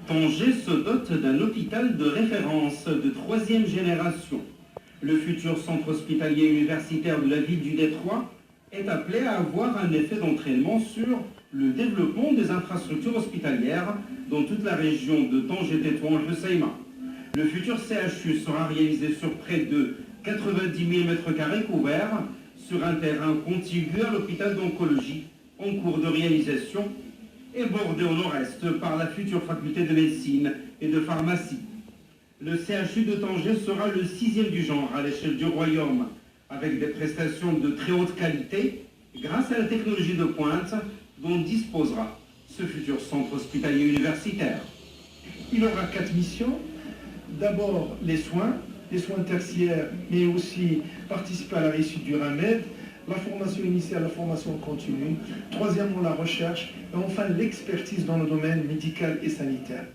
Tanger se dote d'un hôpital de référence de 3e génération. Le futur centre hospitalier universitaire de la ville du Détroit est appelé à avoir un effet d'entraînement sur le développement des infrastructures hospitalières dans toute la région de Tanger-Tétouan-le-Seyma. Le futur CHU sera réalisé sur près de 90 000 m² couverts sur un terrain contigu à l'hôpital d'oncologie en cours de réalisation et bordé au nord-est par la future faculté de médecine et de pharmacie. Le CHU de Tanger sera le 6e du genre à l'échelle du royaume, avec des prestations de très haute qualité grâce à la technologie de pointe dont disposera ce futur centre hospitalier universitaire. Il aura 4 missions. D'abord les soins tertiaires, mais aussi participer à la réussite du RAMED, la formation initiale, la formation continue, troisièmement la recherche, et enfin l'expertise dans le domaine médical et sanitaire.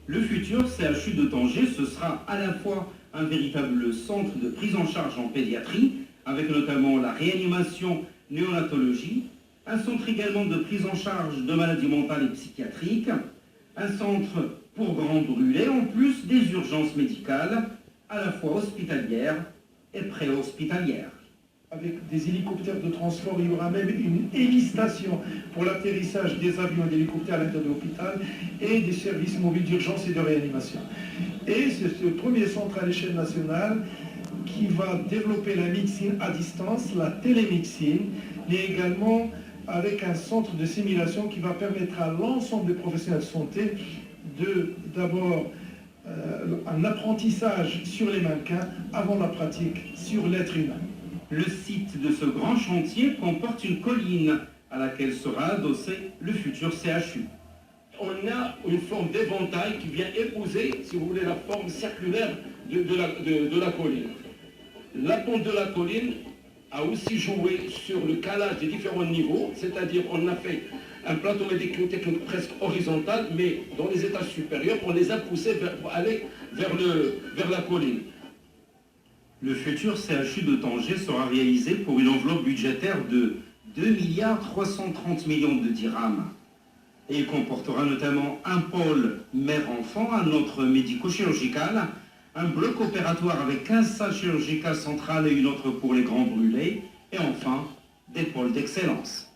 Le futur CHU de Tanger, ce sera à la fois un véritable centre de prise en charge en pédiatrie, avec notamment la réanimation, néonatologie, un centre également de prise en charge de maladies mentales et psychiatriques, un centre pour grands brûlés, en plus des urgences médicales, à la fois hospitalières et préhospitalières. Avec des hélicoptères de transport, il y aura même une hélistation pour l'atterrissage des avions et d'hélicoptères à l'intérieur de l'hôpital et des services mobiles d'urgence et de réanimation. Et c'est ce premier centre à l'échelle nationale qui va développer la médecine à distance, la télémédecine, mais également avec un centre de simulation qui va permettre à l'ensemble des professionnels de santé d'abord un apprentissage sur les mannequins avant la pratique sur l'être humain. Le site de ce grand chantier comporte une colline à laquelle sera adossé le futur CHU. On a une forme d'éventail qui vient épouser, si vous voulez, la forme circulaire de la colline. La pente de la colline a aussi joué sur le calage des différents niveaux, c'est-à-dire on a fait un plateau médico-technique presque horizontal, mais dans les étages supérieurs, on les a poussés pour aller vers la colline. Le futur CHU de Tanger sera réalisé pour une enveloppe budgétaire de 2 330 millions de dirhams. Et il comportera notamment un pôle mère-enfant, un autre médico-chirurgical, un bloc opératoire avec 15 salles chirurgicales centrales et une autre pour les grands brûlés, et enfin des pôles d'excellence.